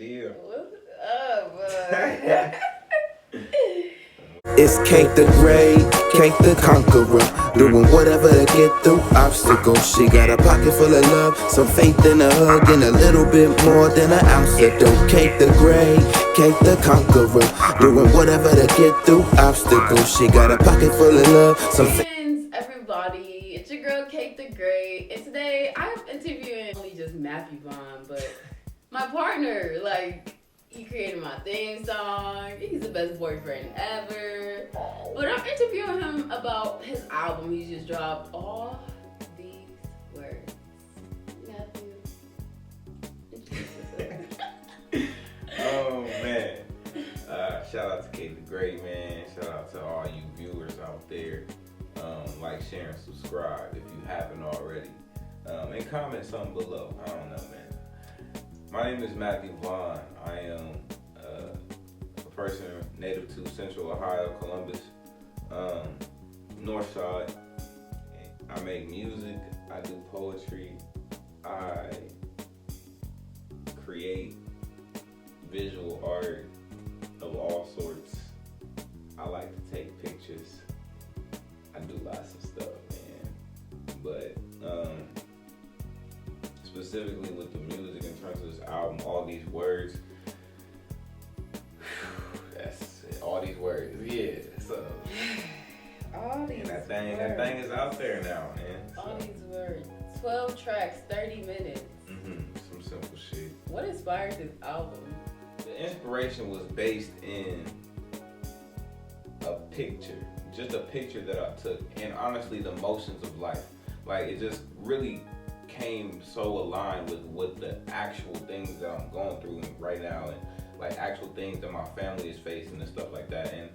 deal? What's up, bud? It's Kate the Great, Kate the Conqueror, doing whatever to get through obstacles. She got a pocket full of love, some faith in a hug, and a little bit more than an ounce of dope. Kate the Great, Kate the Conqueror, doing whatever to get through obstacles. She got a pocket full of love, some faith. Greetings, everybody. It's your girl, Kate the Great. And today, I'm interviewing only just Matthew Vaughn, but my partner, he created my theme song. He's the best boyfriend ever. But I'm interviewing him about his album he just dropped. All these words. Matthew. Oh man. Shout out to Kate the Great, man. Shout out to all you viewers out there. Like, share, and subscribe if you haven't already. And comment something below. I don't know, man. My name is Matthew Vaughn. I am a person native to Central Ohio, Columbus, North Side. I make music. I do poetry. I create visual art of all sorts. I like to take pictures. I do lots of stuff, man. But specifically with the music in terms of this album, all these words. That's it, all these words. Yeah. So All these that words. thing is out there now, man. All these words. 12 tracks, 30 minutes. Some simple shit. What inspired this album? The inspiration was based in a picture, just a picture that I took, and honestly the motions of life. Like, it just really came so aligned with the actual things that I'm going through right now, and like actual things that my family is facing and stuff like that. And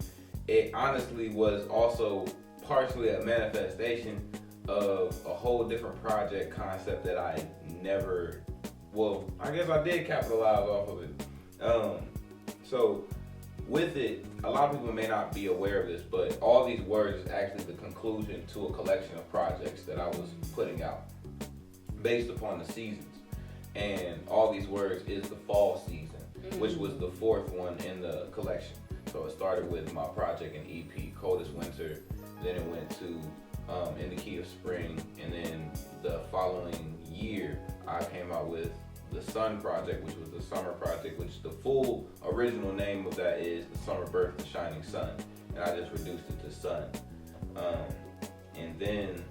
it honestly was also partially a manifestation of a whole different project concept that I never, well, I guess I did capitalize off of it. So with it, a lot of people may not be aware of this, but all these words is actually the conclusion to a collection of projects that I was putting out based upon the seasons. And all these words is the fall season, which was the fourth one in the collection. So it started with my project and EP, Coldest Winter, then it went to In the Key of Spring, and then the following year I came out with the Sun Project, which was the summer project, which the full original name of that is The Summer Birth the Shining Sun, and I just reduced it to Sun. And then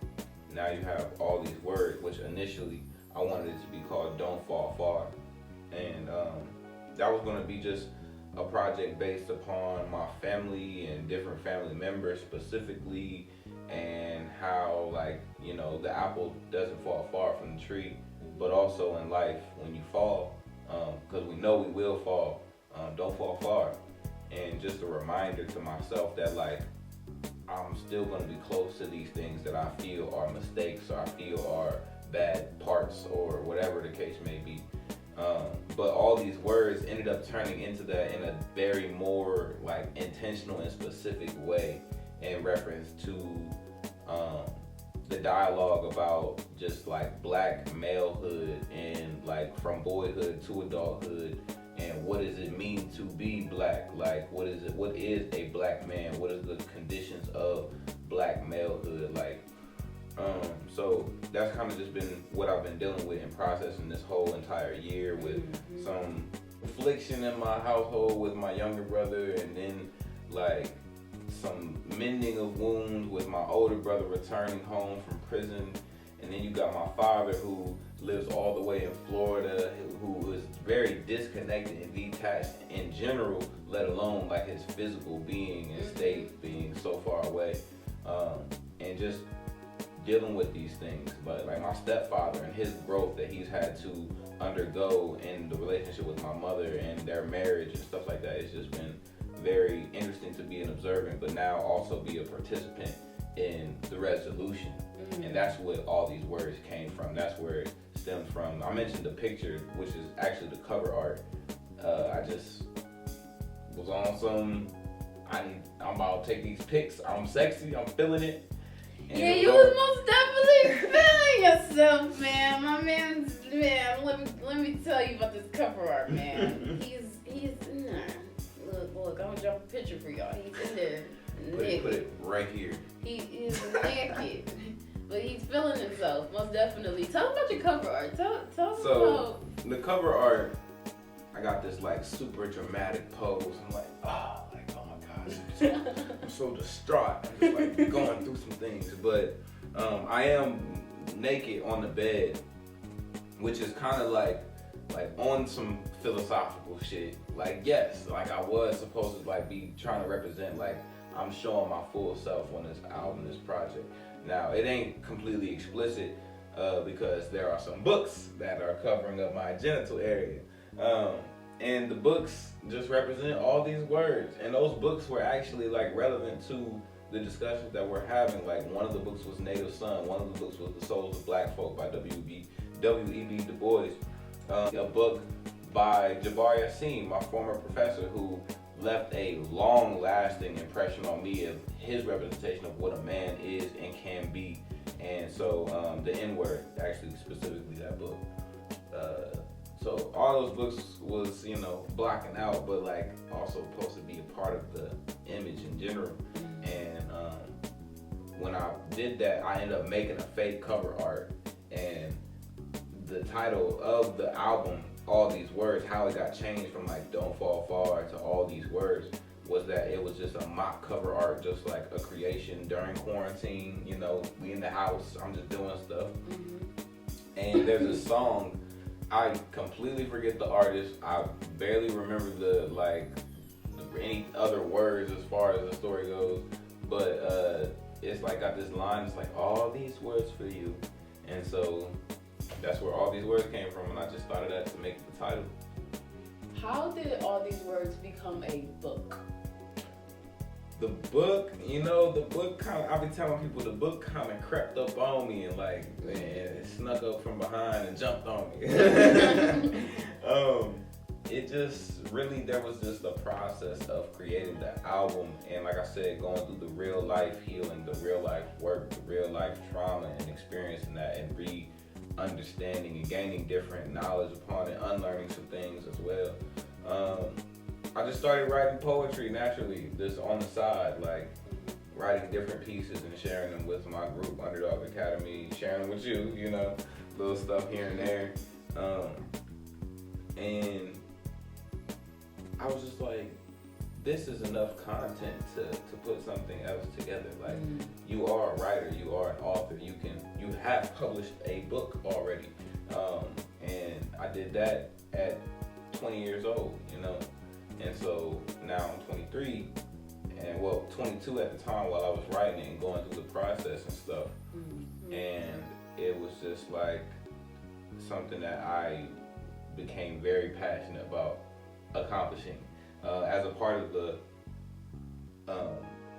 now you have all these words, which initially I wanted it to be called Don't Fall Far. And that was going to be just a project based upon my family and different family members specifically, and how, like, you know, the apple doesn't fall far from the tree, but also in life, when you fall, because we know we will fall, don't fall far. And just a reminder to myself that, like, I'm still going to be close to these things that I feel are mistakes, or I feel are bad parts, or whatever the case may be. But all these words ended up turning into that in a very more like intentional and specific way, in reference to the dialogue about just like black malehood, and like from boyhood to adulthood, and what does it mean to be black? Like, what is a black man? What is the conditions of black malehood? Like, so that's kind of just been what I've been dealing with and processing this whole entire year, with some affliction in my household with my younger brother, and then like some mending of wounds with my older brother returning home from prison. And then you got my father, who lives all the way in Florida, who is very disconnected and detached in general, let alone like his physical being and state being so far away, and just dealing with these things. But like my stepfather and his growth that he's had to undergo in the relationship with my mother and their marriage and stuff like that, it's just been very interesting to be an observant, but now also be a participant in the resolution. And that's what all these words came from. That's where it stemmed from. I mentioned the picture, which is actually the cover art. I just was on some, I'm about to take these pics, I'm sexy, I'm feeling it. And yeah, you was most definitely feeling yourself, man. My man, let me tell you about this cover art, man. He cover art. Tell us So the cover art, I got this like super dramatic pose. I'm like, oh my gosh, I'm so distraught. I'm just like going through some things, but I am naked on the bed, which is kind of like on some philosophical shit. Like, yes, like I was supposed to like be trying to represent, like I'm showing my full self on this album, this project. Now it ain't completely explicit because there are some books that are covering up my genital area, and the books just represent all these words, and those books were actually like relevant to the discussions that we're having. Like one of the books was Native Son, one of the books was The Souls of Black Folk by W.E.B. Du Bois, a book by Jabbar Yassin, my former professor, who left a long-lasting impression on me of his representation of what a man is and can be. And so the N-word, actually specifically that book. So all those books was, you know, blocking out, but like also supposed to be a part of the image in general. And when I did that, I ended up making a fake cover art, and the title of the album, All These Words, how it got changed from like Don't Fall Far to All These Words, was that it was just a mock cover art, just like a creation during quarantine. You know, we in the house, I'm just doing stuff. And there's a song, I completely forget the artist, I barely remember any other words as far as the story goes, but it's like got this line, it's like, all these words for you. And so that's where All These Words came from, and I just thought of that to make the title. How did All These Words become a book? The book, you know, I've been telling people the book kind of crept up on me and like, man, it snuck up from behind and jumped on me. It just really, there was just a process of creating the album, and like I said, going through the real life healing, the real life work, the real life trauma, and experiencing that, and understanding and gaining different knowledge upon it, unlearning some things as well. I just started writing poetry naturally, just on the side, like writing different pieces and sharing them with my group, Underdog Academy, sharing them with you, you know, little stuff here and there. And I was just like, this is enough content to put something else together. Like, you are a writer, you are an author, you have published a book already. And I did that at 20 years old, you know? And so now I'm 23, and 22 at the time while I was writing it and going through the process and stuff. And it was just like something that I became very passionate about accomplishing. As a part of the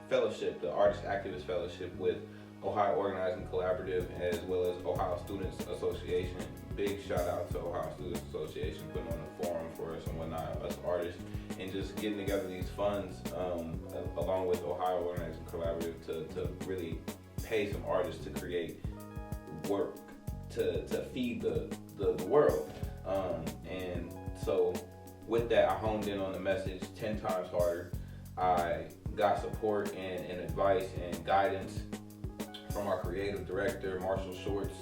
fellowship, the Artist Activist Fellowship with Ohio Organizing Collaborative, as well as Ohio Students Association. Big shout out to Ohio Students Association putting on a forum for us and whatnot, us artists, and just getting together these funds along with Ohio Organizing Collaborative to really pay some artists to create work to feed the world. And so with that, I honed in on the message 10 times harder. I got support and advice and guidance from our creative director, Marshall Shorts,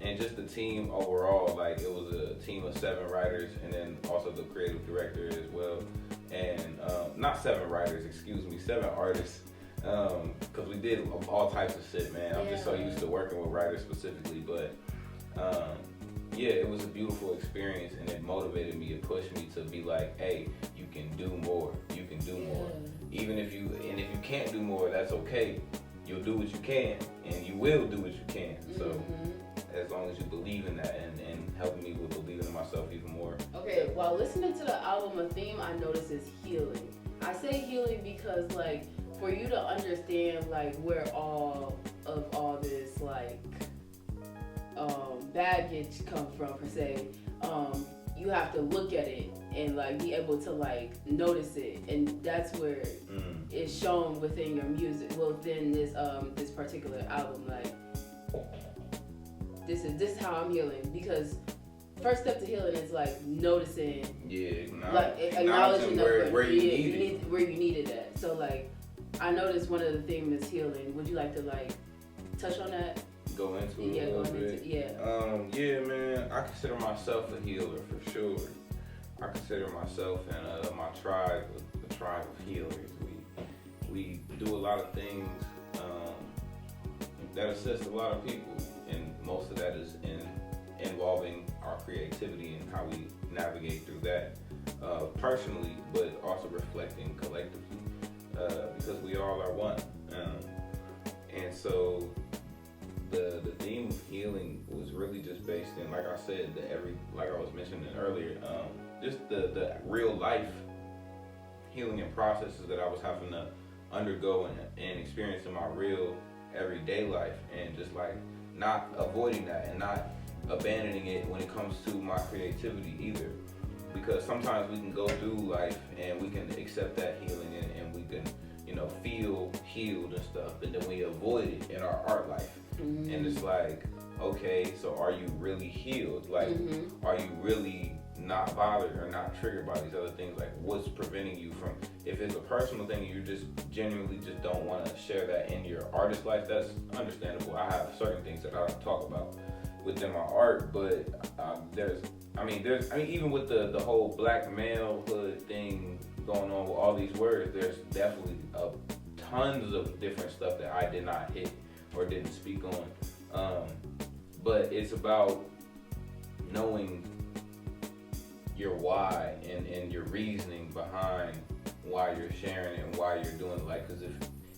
and just the team overall. Like, it was a team of 7 writers, and then also the creative director as well. And not 7 writers, 7 artists, because we did all types of shit, man. I'm just so used to working with writers specifically, but yeah, it was a beautiful experience, and it motivated me, it pushed me to be like, hey, you can do more, you can do more. Even if you can't do more, that's okay. You'll do what you can, and you will do what you can. So as long as you believe in that, and helping me with believing in myself even more. Okay, while listening to the album, a theme I noticed is healing. I say healing because, like, for you to understand, like, where all this, like, baggage come from, per se, you have to look at it and like be able to like notice it, and that's where it's shown within your music, within this particular album. Like, this is how I'm healing, because first step to healing is like noticing, like acknowledging where you need it at. So like, I noticed one of the themes is healing. Would you like to like touch on that? go into it a little bit. Yeah, man. I consider myself a healer for sure. I consider myself and my tribe, the tribe of healers. We do a lot of things that assist a lot of people, and most of that is involving our creativity and how we navigate through that personally, but also reflecting collectively, because we all are one. And so the theme of healing was really just based in, like I said, like I was mentioning earlier, just the real life healing and processes that I was having to undergo and experience in my real everyday life, and just like not avoiding that and not abandoning it when it comes to my creativity either, because sometimes we can go through life and we can accept that healing and we can, you know, feel healed and stuff, and then we avoid it in our art life. And it's like, okay, so are you really healed? Like, are you really not bothered or not triggered by these other things? Like, what's preventing you from, if it's a personal thing, you just genuinely just don't want to share that in your artist life, that's understandable. I have certain things that I don't talk about within my art, but there's even with the whole black malehood thing going on with all these words, there's definitely tons of different stuff that I did not hit or didn't speak on. But it's about knowing your why and your reasoning behind why you're sharing it and why you're doing it. Like, because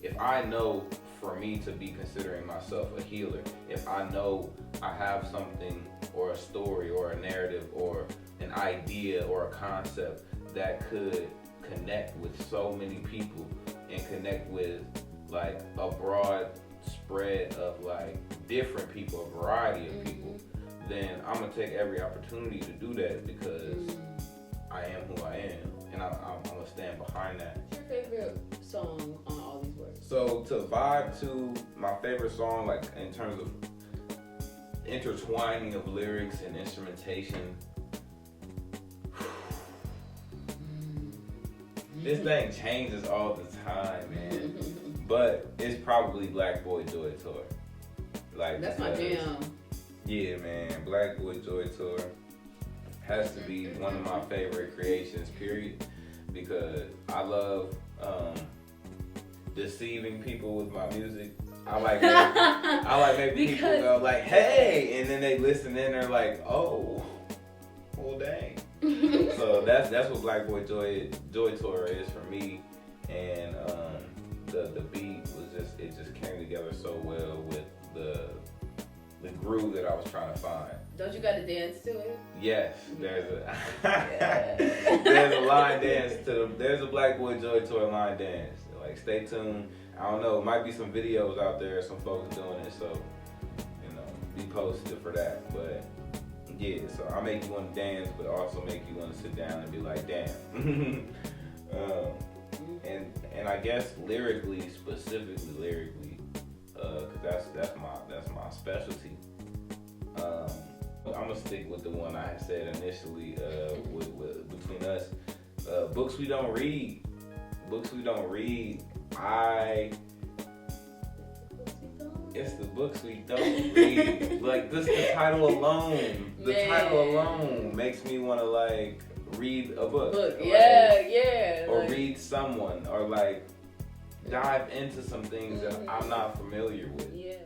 if I know, for me to be considering myself a healer, if I know I have something or a story or a narrative or an idea or a concept that could connect with so many people and connect with like a broad spread of like different people, a variety of people, then I'm gonna take every opportunity to do that, because I am who I am, and I'm gonna stand behind that. What's your favorite song on all these words? So to vibe to my favorite song, like in terms of intertwining of lyrics and instrumentation, this thing changes all the time, man. But it's probably Black Boy Joy Tour. Like, that's my jam. Yeah, man. Black Boy Joy Tour has to be one of my favorite creations, period. Because I love deceiving people with my music. I like making people go like, hey, and then they listen and they're like, oh, well, dang. So that's what Black Boy Joy Tour is for me. And the beat was just came together so well with the groove that I was trying to find. Don't you got to dance to it? Yes, there's a line dance there's a Black Boy Joy Tour line dance. Like, stay tuned. I don't know, might be some videos out there, some folks doing it, so be posted for that. But yeah, so I make you want to dance, but also make you want to sit down and be like, damn. And I guess specifically lyrically, because that's my specialty. I'm gonna stick with the one I had said initially, with between us. Books we don't read. It's the books we don't read. Like, this, the title alone makes me want to like read a book. Or read someone, or like dive into some things that I'm not familiar with. Yeah.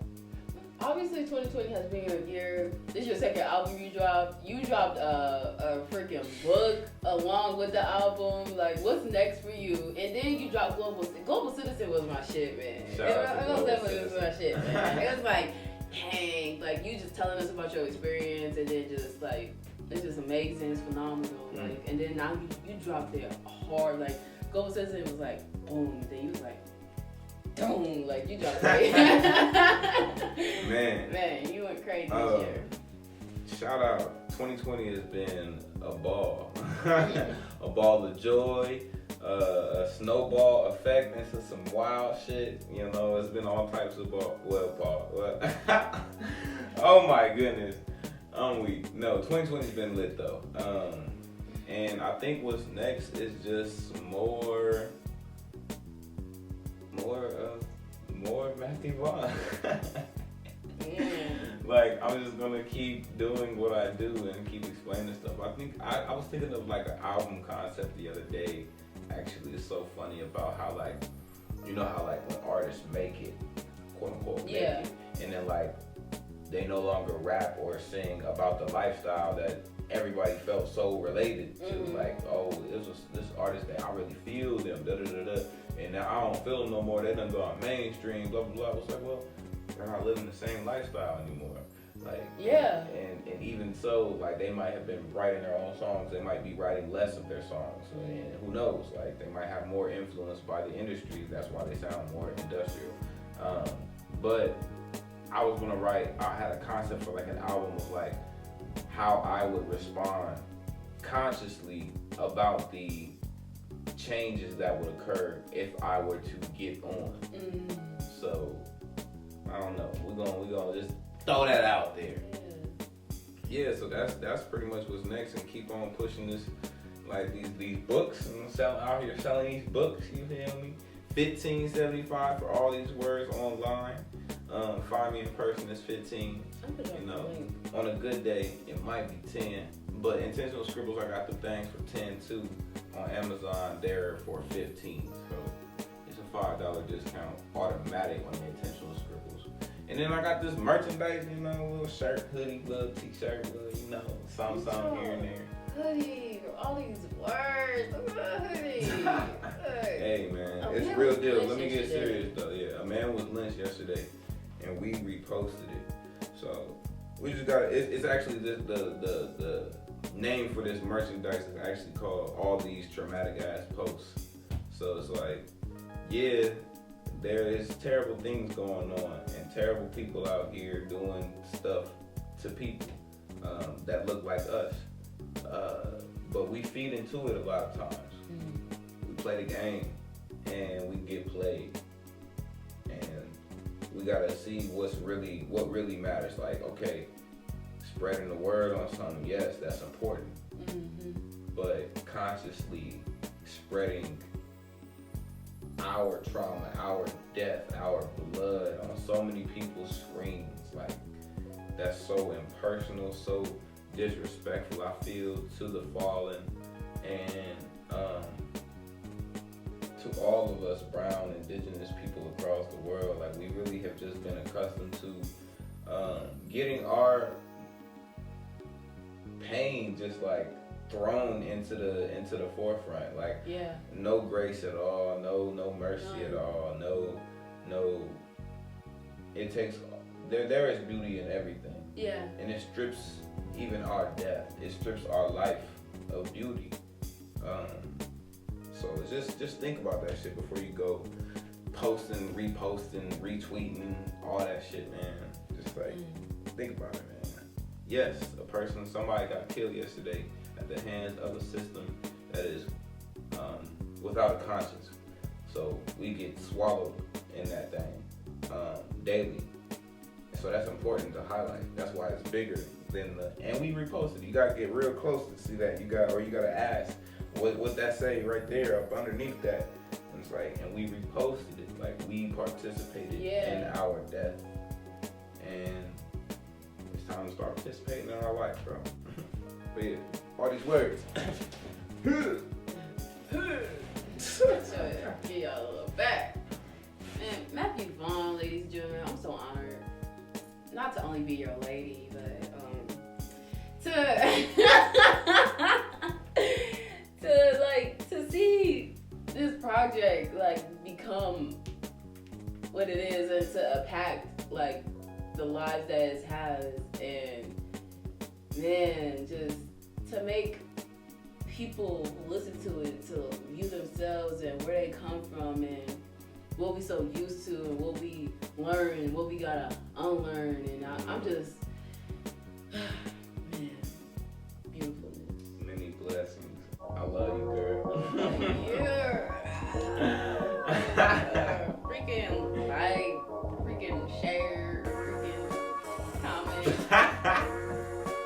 Obviously, 2020 has been your year. This is your second album you dropped. You dropped a freaking book along with the album. Like, what's next for you? And then you dropped Global Citizen was my shit, man. It was my shit, man. It was like, dang, like, you just telling us about your experience, and then just like, it's just amazing, it's phenomenal. Like, and then now you dropped it hard. Like, Global Citizen was like, boom. Then you was like, boom, like, you dropped it. Man, you went crazy this year. Shout out. 2020 has been a ball. A ball of joy, a snowball effect into some wild shit. It's been all types of ball. Oh my goodness. I'm weak. No, 2020's been lit though. And I think what's next is just more Matthew Vaughn. Like, I'm just gonna keep doing what I do and keep explaining stuff. I think I was thinking of like an album concept the other day. Actually, it's so funny about how like, you know how like when artists make it, quote unquote, make it, and then like they no longer rap or sing about the lifestyle that everybody felt so related to. Like, oh, this was this artist that I really feel them, da da da da, and now I don't feel them no more. They done go on mainstream, blah blah blah. I was like, well, they're not living the same lifestyle anymore. Like, and even so, like they might have been writing their own songs. They might be writing less of their songs, and who knows? Like they might have more influence by the industry. That's why they sound more industrial. But I was gonna write. I had a concept for like an album of like how I would respond consciously about the changes that would occur if I were to get on. So I don't know. We're gonna just throw that out there. Yeah, so that's pretty much what's next, and keep on pushing this, like these books, and out here selling these books. You feel me? $15.75 for all these words online. Find me in person, it's 15. You know, on a good day it might be 10. But intentional scribbles, I got the things for 10 too. On Amazon, they're for 15. So it's a $5 discount automatic on the intentional scribbles. And then I got this merchandise, you know, little shirt, hoodie, little t-shirt, little, you know, something here and there. Hoodie, all these words. Look at the hoodie. Hey man, it's real deal. Let me get serious though. Yeah, a man was lynched yesterday, and we reposted it. So we just got it's actually the name for this merchandise is actually called All These Traumatic Ass Posts. So it's like, yeah, there is terrible things going on and terrible people out here doing stuff to people that look like us. But we feed into it a lot of times. We play the game and we get played. And we gotta see what really matters. Like, okay, spreading the word on something, yes, that's important. But consciously spreading our trauma, our death, our blood on so many people's screens, like that's so impersonal, so disrespectful, I feel, to the fallen, and to all of us brown indigenous people across the world. Like, we really have just been accustomed to getting our pain just like thrown into the forefront. Like, no grace at all, no mercy at all, no it takes there is beauty in everything. And it strips even our death. It strips our life of beauty. So just think about that shit before you go posting, reposting, retweeting, all that shit, man. Just like think about it, man. Yes, somebody got killed yesterday at the hands of a system that is without a conscience. So we get swallowed in that thing daily. So that's important to highlight. That's why it's bigger than and we reposted. You gotta get real close to see that. You gotta ask what that say right there up underneath that. And it's like, and we reposted it. Like, we participated in our death. And it's time to start participating in our life, bro. But yeah, all these words. Give y'all a little back. Man, Matthew Vaughn, ladies and gentlemen, I'm so honored. Not to only be your lady, but to see this project like become what it is, and to impact like the lives that it has, and man, just to make people listen to it, to view themselves and where they come from and what we so used to and what we learn and what we gotta unlearn. And I'm just, man, beautifulness. Many blessings. I love you, girl. Freaking like, freaking share, freaking comment.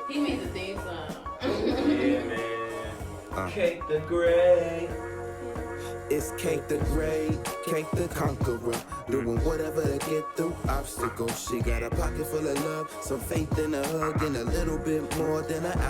He made the theme song. Yeah, man. Cake the Great. It's Cake the Great, Cake the Conqueror, doing whatever to get through obstacles. She got a pocket full of love, some faith in a hug, and a little bit more than an ounce.